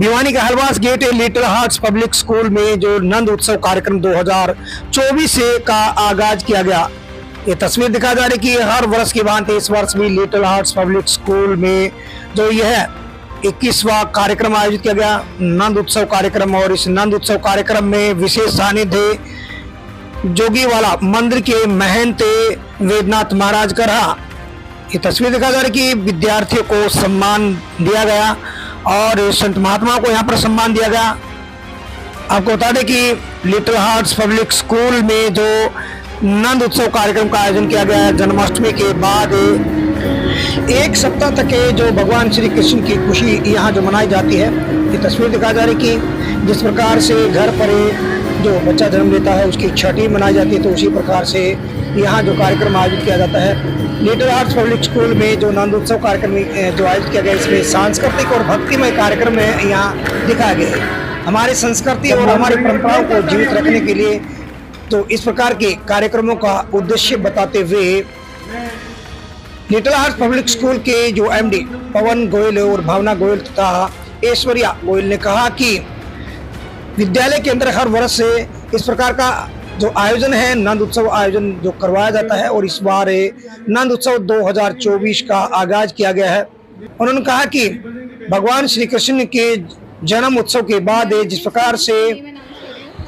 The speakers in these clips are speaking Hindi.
भिवानी के Halwas gate little hearts public school में जो नंद उत्सव कार्यक्रम 2024 से का आगाज किया गया। ये तस्वीर दिखा जा रही कि हर वर्ष की भांति इस वर्ष भी लिटिल हार्ट्स पब्लिक स्कूल में जो यह 21वां कार्यक्रम आयोजित किया गया, नंद उत्सव कार्यक्रम। और इस नंद उत्सव कार्यक्रम में विशेष सानिध्य जोगीवाला मंदिर के महंत वेदनाथ महाराज का रहा। ये तस्वीर दिखा जा रही कि विद्यार्थियों को सम्मान दिया गया और संत महात्मा को यहाँ पर सम्मान दिया गया। आपको बता दें कि लिटिल हार्ट्स पब्लिक स्कूल में जो नंद उत्सव कार्यक्रम का आयोजन किया गया है, जन्माष्टमी के बाद एक सप्ताह तक के जो भगवान श्री कृष्ण की खुशी यहाँ जो मनाई जाती है। ये तस्वीर दिखा जा रही कि जिस प्रकार से घर पर जो बच्चा जन्म लेता है उसकी छठी मनाई जाती है, तो उसी प्रकार से यहाँ जो कार्यक्रम आयोजित किया जाता है लिटिल हार्ट्स पब्लिक स्कूल में जो नंद उत्सव कार्यक्रम जो आयोजित किया गया, इसमें सांस्कृतिक और भक्तिमय कार्यक्रम यहाँ दिखाया गया है। हमारी संस्कृति और हमारी परंपराओं को जीवित रखने के लिए तो इस प्रकार के कार्यक्रमों का उद्देश्य बताते हुए लिटिल हार्ट्स पब्लिक स्कूल के जो एमडी पवन गोयल और भावना गोयल तथा ऐश्वर्या गोयल ने कहा कि विद्यालय के अंदर हर वर्ष से इस प्रकार का जो आयोजन है, नंद उत्सव आयोजन जो करवाया जाता है और इस बार नंद उत्सव 2024 का आगाज किया गया है। उन्होंने कहा कि भगवान श्री कृष्ण के जन्म उत्सव के बाद जिस प्रकार से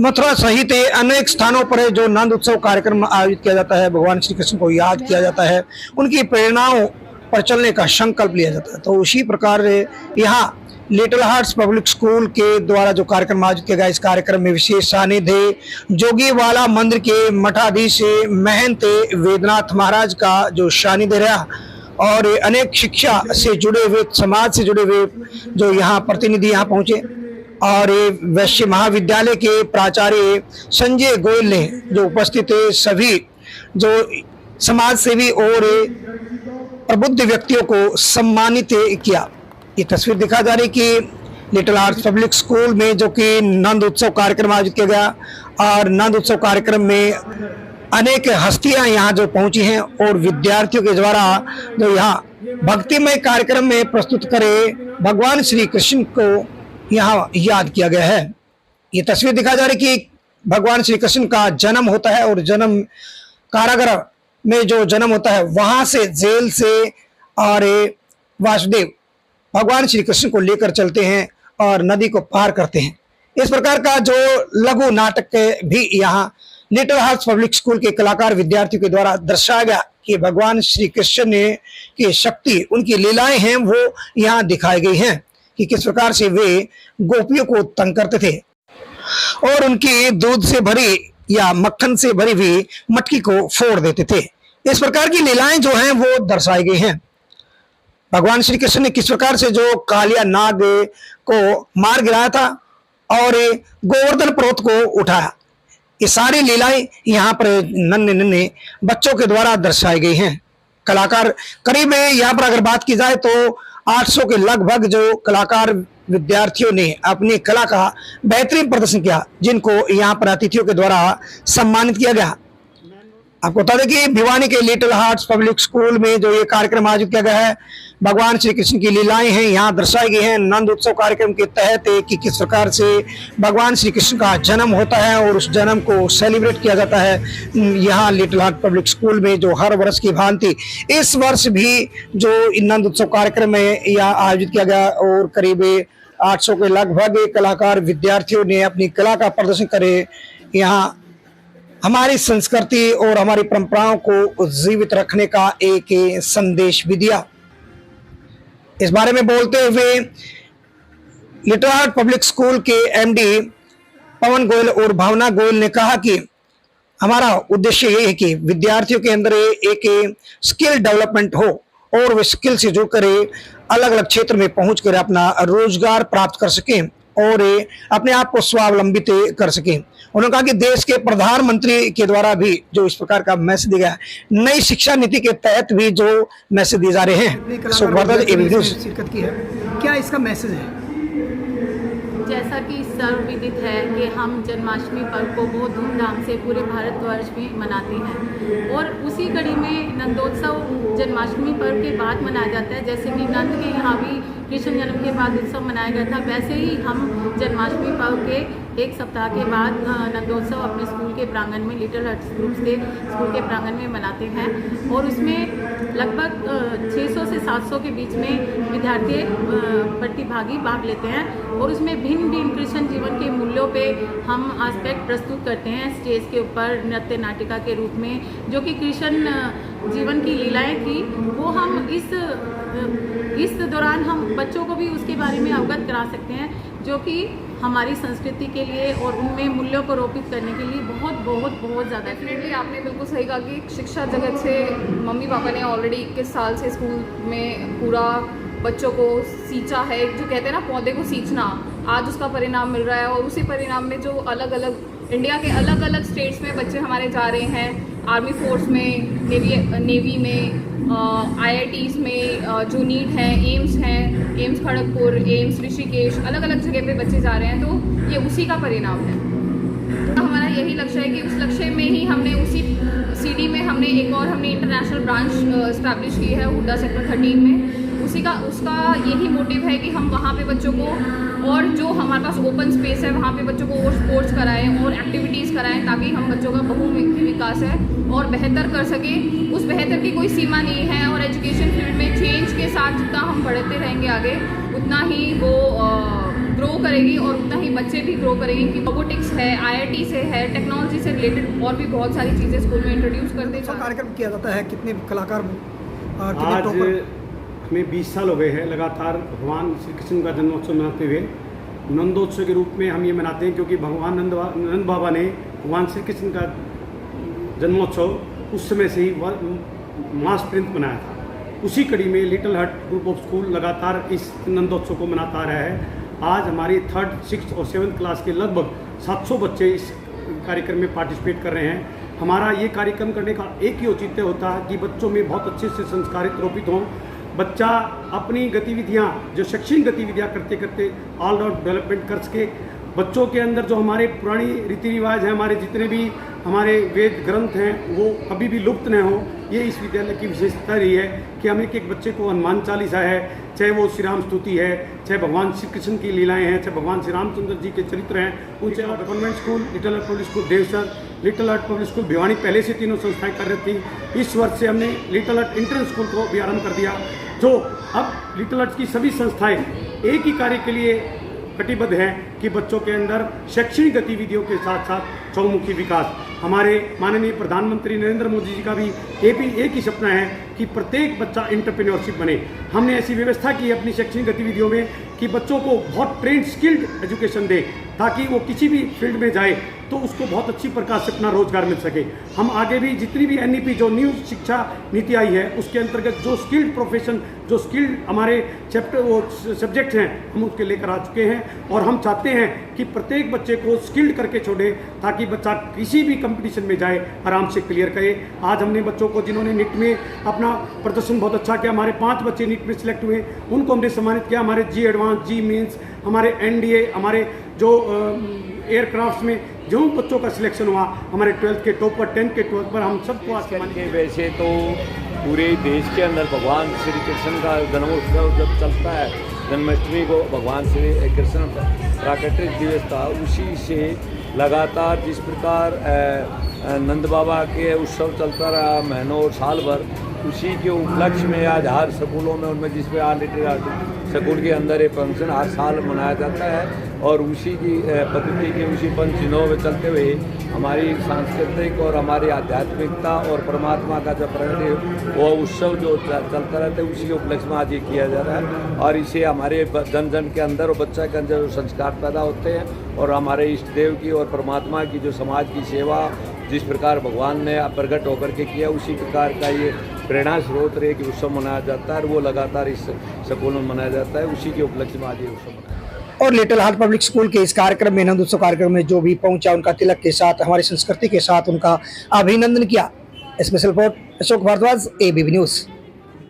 मथुरा सहित अनेक स्थानों पर जो नंद उत्सव कार्यक्रम आयोजित किया जाता है, भगवान श्री कृष्ण को याद किया जाता है, उनकी प्रेरणाओं पर चलने का संकल्प लिया जाता है। तो उसी प्रकार यहाँ लिटिल हार्ट्स पब्लिक स्कूल के द्वारा जो कार्यक्रम आयोजित किया गया, इस कार्यक्रम में विशेष सानिध्य जोगीवाला मंदिर के मठाधीश महंत वेदनाथ महाराज का जो सानिध्य रहा और अनेक शिक्षा से जुड़े हुए, समाज से जुड़े हुए जो यहाँ प्रतिनिधि यहाँ पहुंचे। और वैश्य महाविद्यालय के प्राचार्य संजय गोयल ने जो उपस्थित सभी जो समाज सेवी और प्रबुद्ध व्यक्तियों को सम्मानित किया। ये तस्वीर दिखा जा रही कि लिटिल हार्ट्स पब्लिक स्कूल में जो कि नंद उत्सव कार्यक्रम आयोजित किया गया और नंद उत्सव कार्यक्रम में अनेक हस्तियां यहाँ जो पहुंची हैं और विद्यार्थियों के द्वारा जो यहाँ भक्तिमय कार्यक्रम में प्रस्तुत करे भगवान श्री कृष्ण को यहाँ याद किया गया है। ये तस्वीर दिखा जा रही कि भगवान श्री कृष्ण का जन्म होता है और जन्म कारागार में जो जन्म होता है, वहां से जेल से और वासुदेव भगवान श्री कृष्ण को लेकर चलते हैं और नदी को पार करते हैं। इस प्रकार का जो लघु नाटक भी यहाँ लिटिल हार्ट्स पब्लिक स्कूल के कलाकार विद्यार्थियों के द्वारा दर्शाया गया कि भगवान श्री कृष्ण ने की शक्ति, उनकी लीलाएं हैं वो यहाँ दिखाई गई हैं कि किस प्रकार से वे गोपियों को तंग करते थे और उनकी दूध से भरी या मक्खन से भरी हुई मटकी को फोड़ देते थे। इस प्रकार की लीलाएं जो हैं वो दर्शाई गई हैं। भगवान श्री कृष्ण ने किस प्रकार से जो कालिया नाग को मार गिराया था और गोवर्धन पर्वत को उठाया, ये सारी लीलाएं यहाँ पर नन्हे नन्हे बच्चों के द्वारा दर्शाई गई हैं। कलाकार करीब यहाँ पर अगर बात की जाए तो 800 के लगभग जो कलाकार विद्यार्थियों ने अपनी कला का बेहतरीन प्रदर्शन किया, जिनको यहाँ पर अतिथियों के द्वारा सम्मानित किया गया। आपको बता दें कि भिवानी के लिटिल हार्ट्स पब्लिक स्कूल में जो ये कार्यक्रम आयोजित किया गया है, भगवान श्री कृष्ण की लीलाएं हैं यहाँ दर्शाई गई हैं नंद उत्सव कार्यक्रम के तहत कि किस प्रकार से भगवान श्री कृष्ण का जन्म होता है और उस जन्म को सेलिब्रेट किया जाता है यहाँ लिटिल हार्ट्स पब्लिक स्कूल में। जो हर वर्ष की भांति इस वर्ष भी जो नंद उत्सव कार्यक्रम में यहाँ आयोजित किया गया और करीब 800 के लगभग कलाकार विद्यार्थियों ने अपनी कला का प्रदर्शन करे, यहाँ हमारी संस्कृति और हमारी परंपराओं को जीवित रखने का एक संदेश भी दिया। इस बारे में बोलते हुए लिटिल हार्ट्स पब्लिक स्कूल के एमडी पवन गोयल और भावना गोयल ने कहा कि हमारा उद्देश्य ये है कि विद्यार्थियों के अंदर एक स्किल डेवलपमेंट हो और वे स्किल से जुड़कर अलग अलग क्षेत्र में पहुंचकर अपना रोजगार प्राप्त कर सकें और अपने आप को स्वावलंबित कर सकें। उन्होंने कहा कि देश के प्रधानमंत्री के द्वारा भी जो इस प्रकार का मैसेज दिया है, नई शिक्षा नीति के तहत भी जो मैसेज दिए जा रहे हैं। शिरकत की है, क्या इसका मैसेज है? जैसा कि सर्वविदित है कि हम जन्माष्टमी पर्व को बहुत धूमधाम से पूरे भारतवर्ष में मनाते हैं और उसी कड़ी में नंदोत्सव जन्माष्टमी पर्व के बाद मनाया जाता है। जैसे कि नंद के यहाँ भी कृष्ण जन्म के बाद उत्सव मनाया गया था, वैसे ही हम जन्माष्टमी पर्व के एक सप्ताह के बाद नंदोत्सव अपने स्कूल के प्रांगण में, लिटिल हट्स ग्रुप्स के स्कूल के प्रांगण में मनाते हैं। और उसमें लगभग 600 से 700 के बीच में विद्यार्थी प्रतिभागी भाग लेते हैं। और उसमें भिन्न भिन्न कृष्ण जीवन के मूल्यों पे हम एस्पेक्ट प्रस्तुत करते हैं स्टेज के ऊपर नृत्य नाटिका के रूप में, जो कि कृष्ण जीवन की लीलाएं थी, वो हम इस दौरान हम बच्चों को भी उसके बारे में अवगत करा सकते हैं, जो कि हमारी संस्कृति के लिए और उनमें मूल्यों को रोपित करने के लिए बहुत बहुत बहुत ज़्यादा। डेफिनेटली आपने बिल्कुल सही कहा कि शिक्षा जगत से मम्मी पापा ने ऑलरेडी 21 साल से स्कूल में पूरा बच्चों को सींचा है। जो कहते हैं ना पौधे को सींचना, आज उसका परिणाम मिल रहा है। और उसी परिणाम में जो अलग अलग इंडिया के अलग अलग स्टेट्स में बच्चे हमारे जा रहे हैं, आर्मी फोर्स में, नेवी में, IITs में, जो नीट है, एम्स खड़गपुर, एम्स ऋषिकेश, अलग अलग जगह पे बच्चे जा रहे हैं। तो ये उसी का परिणाम है। तो हमारा यही लक्ष्य है कि उस लक्ष्य में ही हमने उसी CD में हमने इंटरनेशनल ब्रांच इस्टेब्लिश की है हुड्डा सेक्टर 13 में। उसका यही मोटिव है कि हम वहाँ पे बच्चों को, और जो हमारे पास ओपन स्पेस है वहाँ पे बच्चों को और स्पोर्ट्स कराएं और एक्टिविटीज़ कराएं, ताकि हम बच्चों का बहुमुखी विकास है और बेहतर कर सकें। उस बेहतर की कोई सीमा नहीं है। और एजुकेशन फील्ड में चेंज के साथ जितना हम बढ़ते रहेंगे आगे, उतना ही वो ग्रो करेगी और उतना ही बच्चे भी ग्रो करेंगे। कि रोबोटिक्स है, IIT से है, टेक्नोलॉजी से रिलेटेड और भी बहुत सारी चीज़ें स्कूल में इंट्रोड्यूस कर दें। कार्यक्रम किया जाता है, कितने कलाकार, कितने आज टॉपर? हमें 20 साल हो गए हैं लगातार भगवान श्री कृष्ण का जन्मोत्सव मनाते हुए। नंदोत्सव के रूप में हम ये मनाते हैं क्योंकि भगवान नंद बाबा ने भगवान श्री कृष्ण का जन्मोत्सव उस समय से ही मास प्रिंट बनाया था। उसी कड़ी में लिटिल हट ग्रुप ऑफ स्कूल लगातार इस नंदोत्सव को मनाता रहा है। आज हमारी 3rd, 6th और 7th क्लास के लगभग 700 बच्चे इस कार्यक्रम में पार्टिसिपेट कर रहे हैं। हमारा ये कार्यक्रम करने का एक ही औचित्य होता है कि बच्चों में बहुत अच्छे से संस्कारित रोपित हों। बच्चा अपनी गतिविधियाँ, जो शैक्षणिक गतिविधियाँ करते करते ऑल राउंड डेवलपमेंट कर सके। बच्चों के अंदर जो हमारे पुरानी रीति रिवाज हैं, हमारे जितने भी हमारे वेद ग्रंथ हैं, वो कभी भी लुप्त न हो। ये इस विद्यालय की विशेषता रही है कि हम एक एक बच्चे को हनुमान चालीसा है, चाहे वो श्री राम स्तुति है, चाहे भगवान श्री कृष्ण की लीलाएं हैं, चाहे भगवान श्री रामचंद्र जी के चरित्र हैं, उनसे कॉन्वेंट स्कूल, लिटिल हट पब्लिक स्कूल देवसर, लिटिल हट पब्लिक स्कूल भिवानी पहले से तीनों संस्थाएं कर रही थी। इस वर्ष से हमने लिटिल हट इंटरनेशनल स्कूल को भी आरम्भ कर दिया, जो अब लिटिल हट की सभी संस्थाएं एक ही कार्य के लिए कटिबद्ध हैं कि बच्चों के अंदर शैक्षणिक गतिविधियों के साथ साथ चौमुखी विकास। हमारे माननीय प्रधानमंत्री नरेंद्र मोदी जी का भी एक ही सपना है कि प्रत्येक बच्चा एंटरप्रेन्योरशिप बने। हमने ऐसी व्यवस्था की है अपनी शैक्षणिक गतिविधियों में कि बच्चों को बहुत ट्रेंड स्किल्ड एजुकेशन दे, ताकि वो किसी भी फील्ड में जाए तो उसको बहुत अच्छी प्रकार से अपना रोजगार मिल सके। हम आगे भी जितनी भी NEP जो न्यू शिक्षा नीति आई है उसके अंतर्गत जो स्किल्ड प्रोफेशन, जो स्किल्ड हमारे सब्जेक्ट हैं, हम उसके लेकर आ चुके हैं। और हम चाहते हैं कि प्रत्येक बच्चे को स्किल्ड करके छोड़े, ताकि बच्चा किसी भी कंपटीशन में जाए आराम से क्लियर करे। आज हमने बच्चों को जिन्होंने नीट में अपना प्रदर्शन बहुत अच्छा किया, हमारे 5 बच्चे नीट में सिलेक्ट हुए, उनको हमने सम्मानित किया। हमारे जी एडवांस, जी मेंस, हमारे NDA, हमारे जो एयरक्राफ्ट में जो बच्चों का सिलेक्शन हुआ, हमारे 12th के टॉपर, 10th के टॉपर, हम सबको आज के वैसे तो पूरे देश के अंदर भगवान श्री कृष्ण का जन्मोत्सव जब चलता है, जन्माष्टमी को भगवान श्री कृष्ण प्राकट्य दिवस था, उसी से लगातार जिस प्रकार नंद बाबा के उत्सव चलता रहा महीनों और साल भर, उसी के उपलक्ष्य में आज हर स्कूलों में उनमें जिसमें स्कूल के अंदर ये फंक्शन हर साल मनाया जाता है। और उसी की पद्धति के उसी पंचचिन्हों में चलते हुए हमारी सांस्कृतिक और हमारी आध्यात्मिकता और परमात्मा का जो प्रगति वो उत्सव जो चलता रहता है, उसी के उपलक्ष्य में आज ये किया जा रहा है। और इसे हमारे जन जन के अंदर और बच्चा के अंदर जो संस्कार पैदा होते हैं और हमारे इष्ट देव की और परमात्मा की जो समाज की सेवा जिस प्रकार भगवान ने प्रकट होकर के किया, उसी प्रकार का ये प्रेरणा स्रोत रहे कि उत्सव मनाया जाता है। और वो लगातार इस स्कूल में मनाया जाता है, उसी के उपलक्ष्य में आज ये उत्सव मनाया। और लिटिल हार्ट पब्लिक स्कूल के इस कार्यक्रम में, नंदोत्सव कार्यक्रम में जो भी पहुंचा, उनका तिलक के साथ, हमारी संस्कृति के साथ उनका अभिनंदन किया। Special report Ashok Bhardwaj, ABP news.